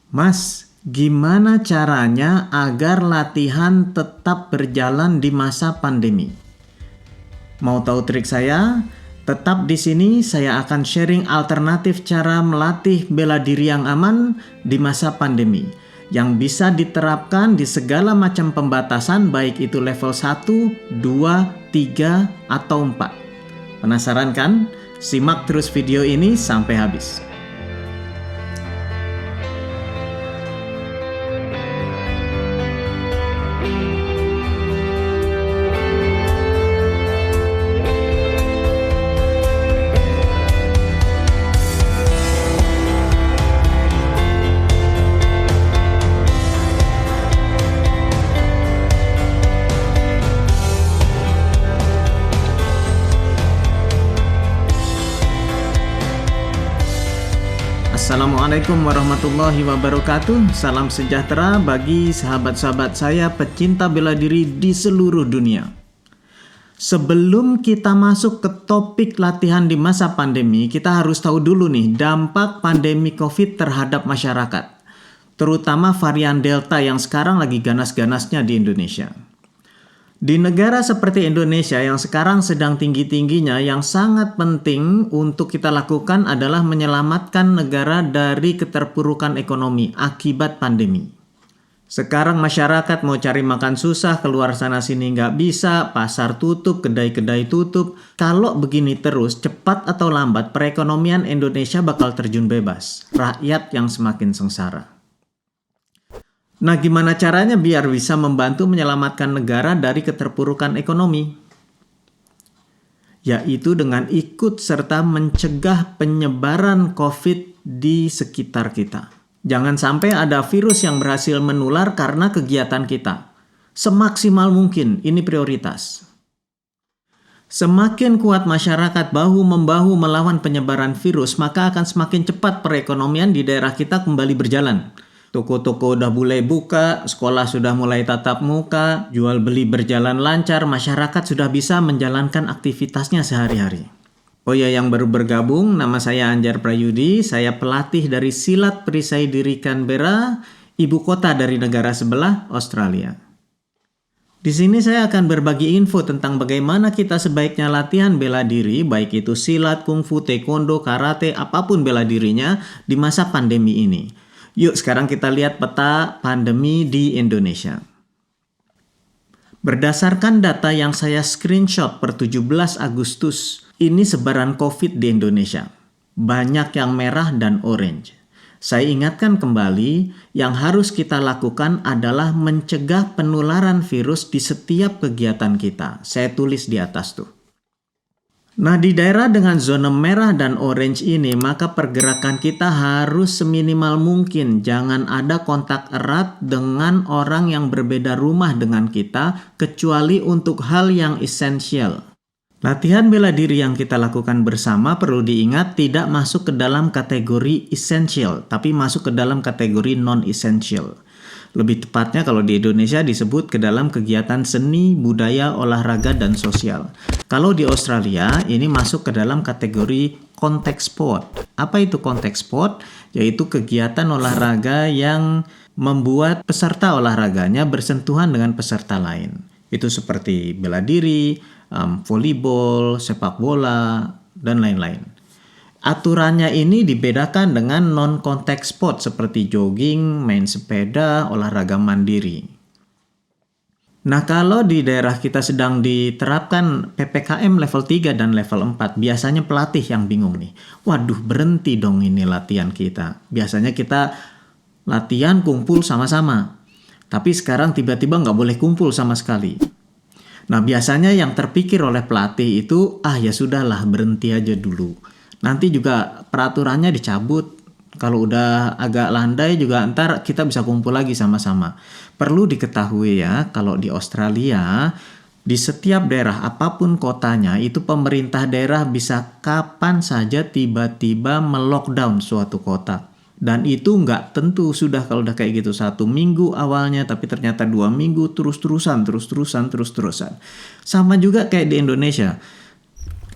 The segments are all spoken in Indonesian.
Mas, gimana caranya agar latihan tetap berjalan di masa pandemi? Mau tahu trik saya? Tetap di sini saya akan sharing alternatif cara melatih bela diri yang aman di masa pandemi yang bisa diterapkan di segala macam pembatasan baik itu level 1, 2, 3, atau 4. Penasaran kan? Simak terus video ini sampai habis. Assalamualaikum warahmatullahi wabarakatuh. Salam sejahtera bagi sahabat-sahabat saya pecinta bela diri di seluruh dunia. Sebelum kita masuk ke topik latihan di masa pandemi, kita harus tahu dulu nih dampak pandemi COVID terhadap masyarakat, terutama varian Delta yang sekarang lagi ganas-ganasnya di Indonesia. Di negara seperti Indonesia yang sekarang sedang tinggi-tingginya, yang sangat penting untuk kita lakukan adalah menyelamatkan negara dari keterpurukan ekonomi akibat pandemi. Sekarang masyarakat mau cari makan susah, keluar sana sini nggak bisa, pasar tutup, kedai-kedai tutup. Kalau begini terus, cepat atau lambat perekonomian Indonesia bakal terjun bebas. Rakyat yang semakin sengsara. Nah, gimana caranya biar bisa membantu menyelamatkan negara dari keterpurukan ekonomi? Yaitu dengan ikut serta mencegah penyebaran COVID di sekitar kita. Jangan sampai ada virus yang berhasil menular karena kegiatan kita. Semaksimal mungkin, ini prioritas. Semakin kuat masyarakat bahu-membahu melawan penyebaran virus, maka akan semakin cepat perekonomian di daerah kita kembali berjalan. Toko-toko udah mulai buka, sekolah sudah mulai tatap muka, jual beli berjalan lancar, masyarakat sudah bisa menjalankan aktivitasnya sehari-hari. Oh ya, yang baru bergabung, nama saya Anjar Prayudi, saya pelatih dari Silat Perisai Diri Canberra, ibu kota dari negara sebelah, Australia. Di sini saya akan berbagi info tentang bagaimana kita sebaiknya latihan bela diri, baik itu silat, kungfu, taekwondo, karate, apapun bela dirinya di masa pandemi ini. Yuk sekarang kita lihat peta pandemi di Indonesia. Berdasarkan data yang saya screenshot per 17 Agustus, ini sebaran COVID di Indonesia. Banyak yang merah dan orange. Saya ingatkan kembali, yang harus kita lakukan adalah mencegah penularan virus di setiap kegiatan kita. Saya tulis di atas tuh. Nah, di daerah dengan zona merah dan orange ini, maka pergerakan kita harus seminimal mungkin. Jangan ada kontak erat dengan orang yang berbeda rumah dengan kita, kecuali untuk hal yang esensial. Latihan bela diri yang kita lakukan bersama perlu diingat tidak masuk ke dalam kategori essential, tapi masuk ke dalam kategori non-essential. Lebih tepatnya kalau di Indonesia disebut ke dalam kegiatan seni, budaya, olahraga, dan sosial. Kalau di Australia ini masuk ke dalam kategori contact sport. Apa itu contact sport? Yaitu kegiatan olahraga yang membuat peserta olahraganya bersentuhan dengan peserta lain. Itu seperti bela diri, volleyball, sepak bola, dan lain-lain. Aturannya ini dibedakan dengan non-contact sport seperti jogging, main sepeda, olahraga mandiri. Nah, kalau di daerah kita sedang diterapkan PPKM level 3 dan level 4, biasanya pelatih yang bingung nih. Waduh, berhenti dong ini latihan kita. Biasanya kita latihan kumpul sama-sama. Tapi sekarang tiba-tiba nggak boleh kumpul sama sekali. Nah, biasanya yang terpikir oleh pelatih itu, ya sudahlah, berhenti aja dulu. Nanti juga peraturannya dicabut. Kalau udah agak landai juga ntar kita bisa kumpul lagi sama-sama. Perlu diketahui ya, kalau di Australia, di setiap daerah apapun kotanya, itu pemerintah daerah bisa kapan saja tiba-tiba melockdown suatu kota. Dan itu nggak tentu sudah kalau udah kayak gitu 1 minggu awalnya, tapi ternyata 2 minggu terus-terusan. Sama juga kayak di Indonesia.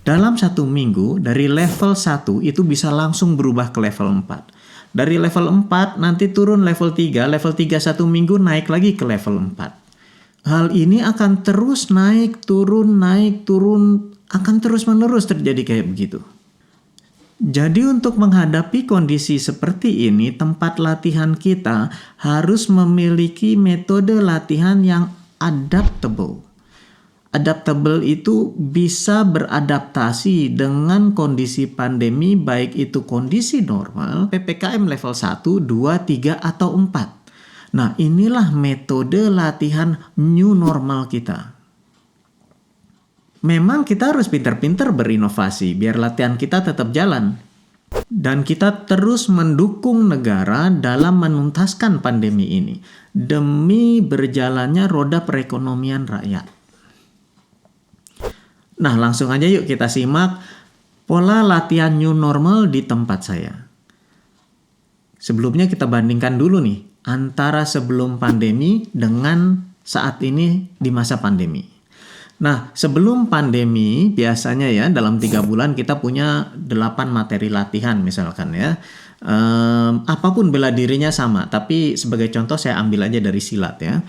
Dalam 1 minggu, dari level 1 itu bisa langsung berubah ke level 4. Dari level 4 nanti turun level 3, level 3 1 minggu naik lagi ke level 4. Hal ini akan terus naik, turun, akan terus-menerus terjadi kayak begitu. Jadi untuk menghadapi kondisi seperti ini, tempat latihan kita harus memiliki metode latihan yang adaptable. Adaptable itu bisa beradaptasi dengan kondisi pandemi, baik itu kondisi normal, PPKM level 1, 2, 3, atau 4. Nah, inilah metode latihan new normal kita. Memang kita harus pintar-pintar berinovasi biar latihan kita tetap jalan. Dan kita terus mendukung negara dalam menuntaskan pandemi ini demi berjalannya roda perekonomian rakyat. Nah, langsung aja yuk kita simak pola latihan new normal di tempat saya. Sebelumnya kita bandingkan dulu nih antara sebelum pandemi dengan saat ini di masa pandemi. Nah, sebelum pandemi biasanya ya dalam 3 bulan kita punya 8 materi latihan misalkan ya. Apapun bela dirinya sama, tapi sebagai contoh saya ambil aja dari silat ya.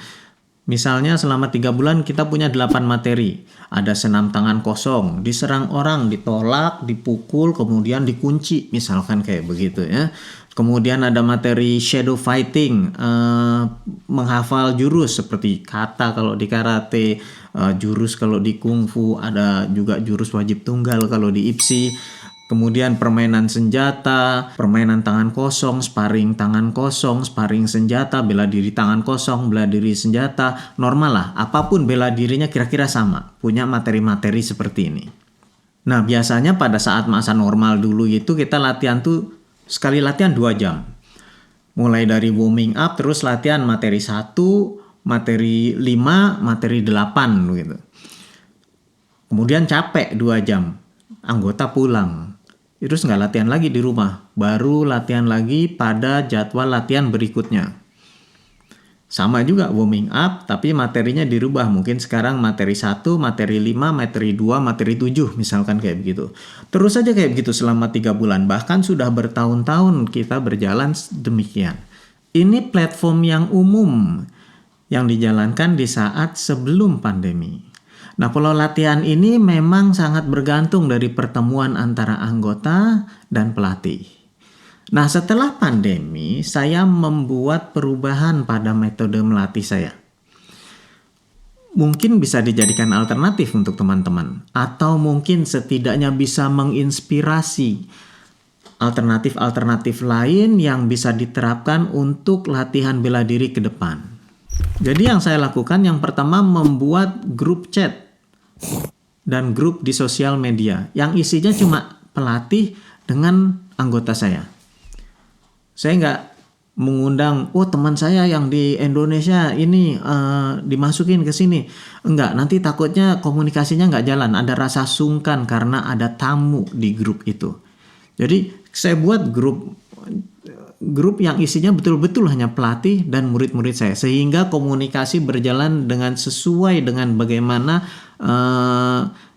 Misalnya selama 3 bulan kita punya 8 materi. Ada senam tangan kosong, diserang orang, ditolak, dipukul, kemudian dikunci, misalkan kayak begitu ya. Kemudian ada materi shadow fighting, menghafal jurus seperti kata kalau di karate, jurus kalau di kungfu, ada juga jurus wajib tunggal kalau di IPSI. Kemudian permainan senjata, permainan tangan kosong, sparring tangan kosong, sparring senjata, bela diri tangan kosong, bela diri senjata, normal lah. Apapun bela dirinya kira-kira sama, punya materi-materi seperti ini. Nah, biasanya pada saat masa normal dulu itu kita latihan tuh sekali latihan 2 jam. Mulai dari warming up, terus latihan materi 1, materi 5, materi 8 gitu. Kemudian capek 2 jam, anggota pulang. Terus nggak latihan lagi di rumah, baru latihan lagi pada jadwal latihan berikutnya. Sama juga warming up, tapi materinya dirubah. Mungkin sekarang materi 1, materi 5, materi 2, materi 7, misalkan kayak begitu. Terus aja kayak begitu selama 3 bulan. Bahkan sudah bertahun-tahun kita berjalan demikian. Ini platform yang umum yang dijalankan di saat sebelum pandemi. Nah, pola latihan ini memang sangat bergantung dari pertemuan antara anggota dan pelatih. Nah, setelah pandemi, saya membuat perubahan pada metode melatih saya. Mungkin bisa dijadikan alternatif untuk teman-teman, atau mungkin setidaknya bisa menginspirasi alternatif-alternatif lain yang bisa diterapkan untuk latihan bela diri ke depan. Jadi yang saya lakukan yang pertama membuat grup chat dan grup di sosial media yang isinya cuma pelatih dengan anggota saya. Saya nggak mengundang, teman saya yang di Indonesia ini dimasukin ke sini. Enggak, nanti takutnya komunikasinya nggak jalan. Ada rasa sungkan karena ada tamu di grup itu. Jadi saya buat grup yang isinya betul-betul hanya pelatih dan murid-murid saya. Sehingga komunikasi berjalan dengan sesuai dengan bagaimana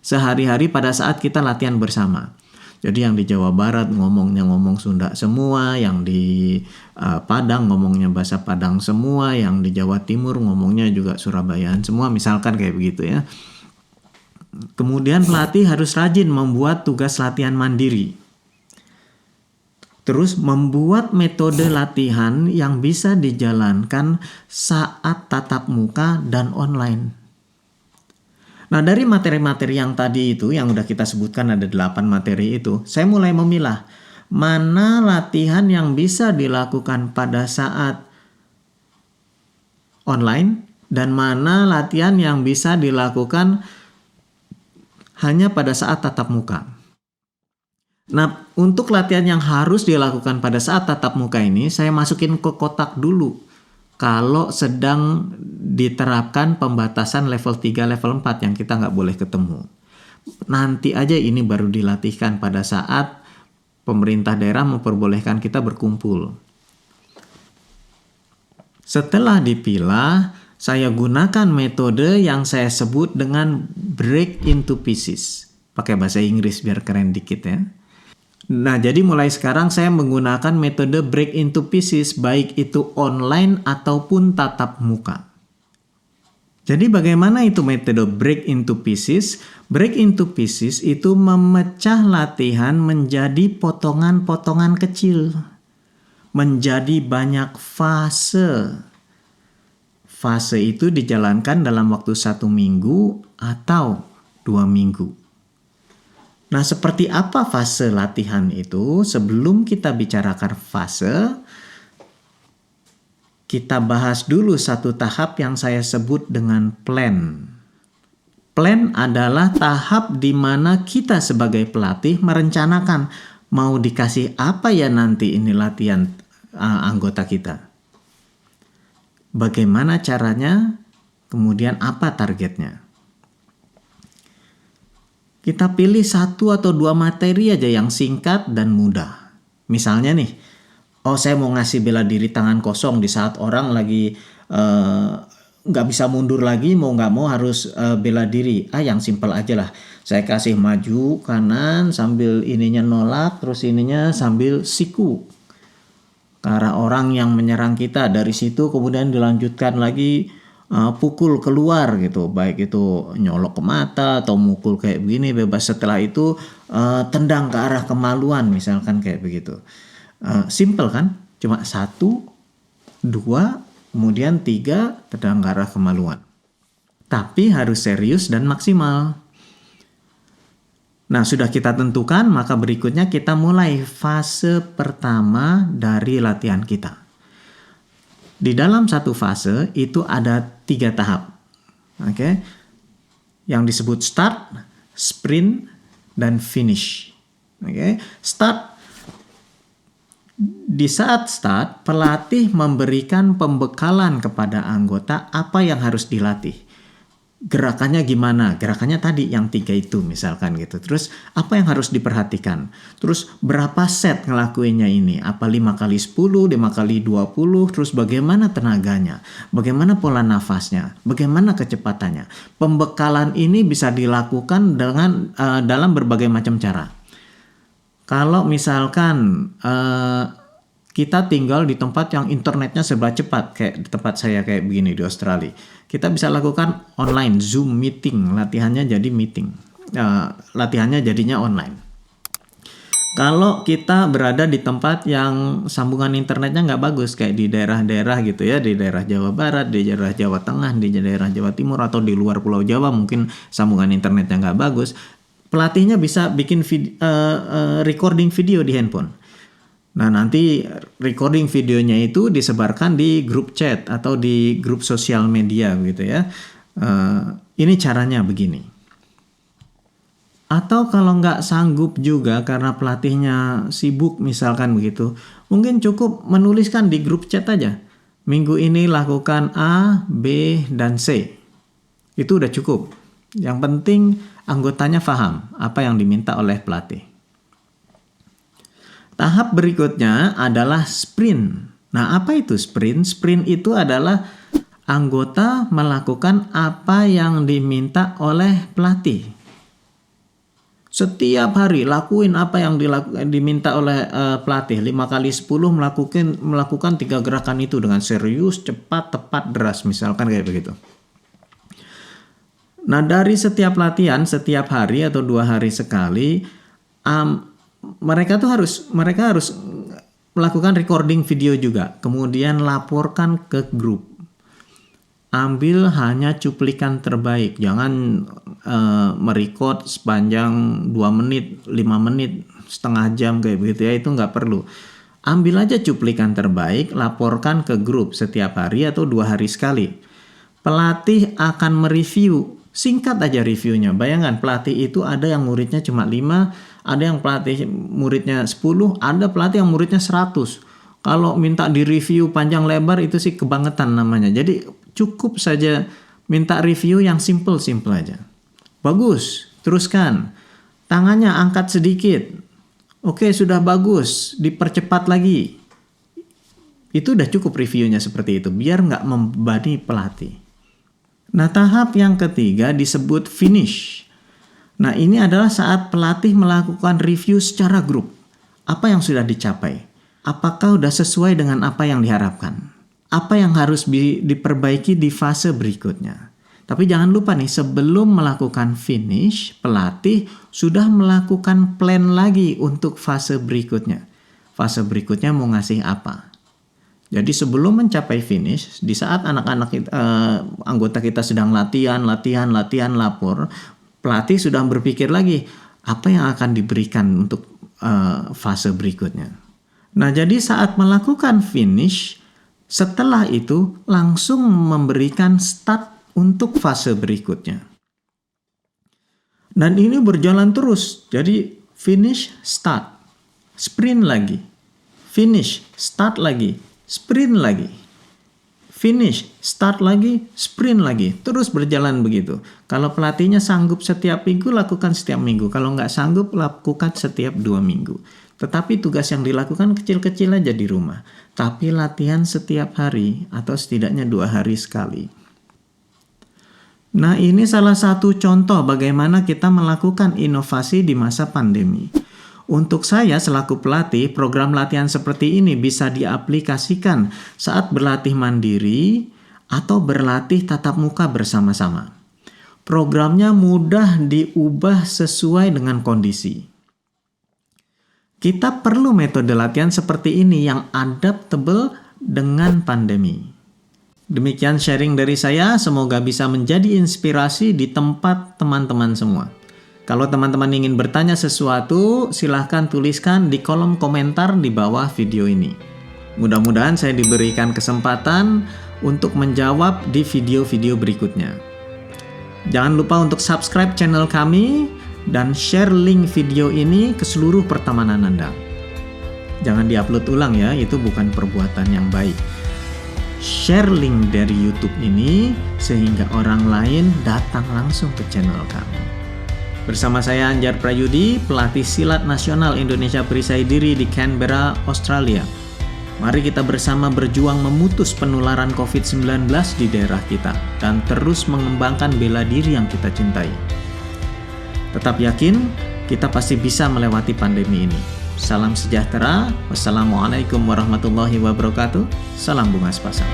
sehari-hari pada saat kita latihan bersama. Jadi yang di Jawa Barat ngomongnya ngomong Sunda semua, yang di Padang ngomongnya bahasa Padang semua, yang di Jawa Timur ngomongnya juga Surabayaan semua, misalkan kayak begitu ya. Kemudian pelatih harus rajin membuat tugas latihan mandiri. Terus membuat metode latihan yang bisa dijalankan saat tatap muka dan online. Nah, dari materi-materi yang tadi itu, yang udah kita sebutkan ada 8 materi itu, saya mulai memilah mana latihan yang bisa dilakukan pada saat online dan mana latihan yang bisa dilakukan hanya pada saat tatap muka. Nah, untuk latihan yang harus dilakukan pada saat tatap muka ini, saya masukin ke kotak dulu. Kalau sedang diterapkan pembatasan level 3, level 4 yang kita nggak boleh ketemu. Nanti aja ini baru dilatihkan pada saat pemerintah daerah memperbolehkan kita berkumpul. Setelah dipilah, saya gunakan metode yang saya sebut dengan break into pieces. pakai bahasa Inggris biar keren dikit ya. Nah, jadi mulai sekarang saya menggunakan metode break into pieces, baik itu online ataupun tatap muka. Jadi bagaimana itu metode break into pieces? Break into pieces itu memecah latihan menjadi potongan-potongan kecil. Menjadi banyak fase. Fase itu dijalankan dalam waktu 1 minggu atau 2 minggu. Nah, seperti apa fase latihan itu? Sebelum kita bicarakan fase, kita bahas dulu satu tahap yang saya sebut dengan plan. Plan adalah tahap di mana kita sebagai pelatih merencanakan mau dikasih apa ya nanti ini latihan anggota kita. Bagaimana caranya, kemudian apa targetnya. Kita pilih 1 atau 2 materi aja yang singkat dan mudah. Misalnya nih, saya mau ngasih bela diri tangan kosong di saat orang lagi nggak bisa mundur lagi, mau nggak mau harus bela diri. Yang simpel aja lah. Saya kasih maju kanan sambil ininya nolak, terus ininya sambil siku ke arah orang yang menyerang kita. Dari situ kemudian dilanjutkan lagi pukul keluar gitu, baik itu nyolok ke mata atau mukul kayak begini bebas. Setelah itu tendang ke arah kemaluan misalkan kayak begitu. Simple kan, cuma 1, 2, kemudian 3 tendang ke arah kemaluan. Tapi harus serius dan maksimal. Nah, sudah kita tentukan, maka berikutnya kita mulai fase pertama dari latihan kita. Di dalam satu fase itu ada 3 tahap. Oke. Yang disebut start, sprint, dan finish. Oke. Start. Di saat start, pelatih memberikan pembekalan kepada anggota apa yang harus dilatih. Gerakannya gimana? Gerakannya tadi yang 3 itu misalkan gitu. Terus apa yang harus diperhatikan? Terus berapa set ngelakuinnya ini? Apa 5 kali 10, 5 kali 20? Terus bagaimana tenaganya? Bagaimana pola nafasnya? Bagaimana kecepatannya? Pembekalan ini bisa dilakukan dengan dalam berbagai macam cara. Kalau misalkan kita tinggal di tempat yang internetnya serba cepat, kayak di tempat saya kayak begini di Australia. Kita bisa lakukan online, Zoom meeting, latihannya jadi meeting. Latihannya jadinya online. Kalau kita berada di tempat yang sambungan internetnya nggak bagus, kayak di daerah-daerah gitu ya, di daerah Jawa Barat, di daerah Jawa Tengah, di daerah Jawa Timur, atau di luar Pulau Jawa mungkin sambungan internetnya nggak bagus, pelatihnya bisa bikin recording video di handphone. Nah, nanti recording videonya itu disebarkan di grup chat atau di grup sosial media gitu ya. Ini caranya begini. Atau kalau nggak sanggup juga karena pelatihnya sibuk misalkan begitu, mungkin cukup menuliskan di grup chat aja. Minggu ini lakukan A, B, dan C. Itu udah cukup. Yang penting anggotanya paham apa yang diminta oleh pelatih. Tahap berikutnya adalah sprint. Nah, apa itu sprint? Sprint itu adalah anggota melakukan apa yang diminta oleh pelatih. Setiap hari lakuin apa yang diminta oleh pelatih. 5 kali 10 melakukan 3 gerakan itu dengan serius, cepat, tepat, deras. Misalkan kayak begitu. Nah, dari setiap latihan, setiap hari atau 2 hari sekali, mereka harus melakukan recording video juga, kemudian laporkan ke grup. Ambil hanya cuplikan terbaik, jangan merecord sepanjang 2 menit, 5 menit, setengah jam kayak begitu ya, itu nggak perlu. Ambil aja cuplikan terbaik, laporkan ke grup setiap hari atau 2 hari sekali. Pelatih akan mereview, singkat aja reviewnya. Bayangkan pelatih itu ada yang muridnya cuma 5, ada yang pelatih muridnya 10, ada pelatih yang muridnya 100. Kalau minta di-review panjang lebar itu sih kebangetan namanya. Jadi cukup saja minta review yang simple aja. Bagus, teruskan. Tangannya angkat sedikit. Oke, sudah bagus, dipercepat lagi. Itu udah cukup reviewnya seperti itu, biar nggak membebani pelatih. Nah, tahap yang ketiga disebut finish. Nah, ini adalah saat pelatih melakukan review secara grup. Apa yang sudah dicapai? Apakah sudah sesuai dengan apa yang diharapkan? Apa yang harus diperbaiki di fase berikutnya? Tapi jangan lupa nih, sebelum melakukan finish, pelatih sudah melakukan plan lagi untuk fase berikutnya. Fase berikutnya mau ngasih apa? Jadi sebelum mencapai finish, di saat anak-anak anggota kita sedang latihan, lapor, pelatih sudah berpikir lagi apa yang akan diberikan untuk fase berikutnya. Nah, jadi saat melakukan finish, setelah itu langsung memberikan start untuk fase berikutnya. Dan ini berjalan terus. Jadi finish, start, sprint lagi. Finish, start lagi, sprint lagi. Finish, start lagi, sprint lagi. Terus berjalan begitu. Kalau pelatihnya sanggup setiap minggu, lakukan setiap minggu. Kalau nggak sanggup, lakukan setiap 2 minggu. Tetapi tugas yang dilakukan kecil-kecil aja di rumah. Tapi latihan setiap hari atau setidaknya 2 hari sekali. Nah, ini salah satu contoh bagaimana kita melakukan inovasi di masa pandemi. Untuk saya selaku pelatih, program latihan seperti ini bisa diaplikasikan saat berlatih mandiri atau berlatih tatap muka bersama-sama. Programnya mudah diubah sesuai dengan kondisi. Kita perlu metode latihan seperti ini yang adaptable dengan pandemi. Demikian sharing dari saya, semoga bisa menjadi inspirasi di tempat teman-teman semua. Kalau teman-teman ingin bertanya sesuatu, silahkan tuliskan di kolom komentar di bawah video ini. Mudah-mudahan saya diberikan kesempatan untuk menjawab di video-video berikutnya. Jangan lupa untuk subscribe channel kami dan share link video ini ke seluruh pertemanan Anda. Jangan diupload ulang ya, itu bukan perbuatan yang baik. Share link dari YouTube ini sehingga orang lain datang langsung ke channel kami. Bersama saya Anjar Prayudi, pelatih silat nasional Indonesia Perisai Diri di Canberra, Australia. Mari kita bersama berjuang memutus penularan COVID-19 di daerah kita dan terus mengembangkan bela diri yang kita cintai. Tetap yakin, kita pasti bisa melewati pandemi ini. Salam sejahtera. Wassalamualaikum warahmatullahi wabarakatuh. Salam bunga sepasang.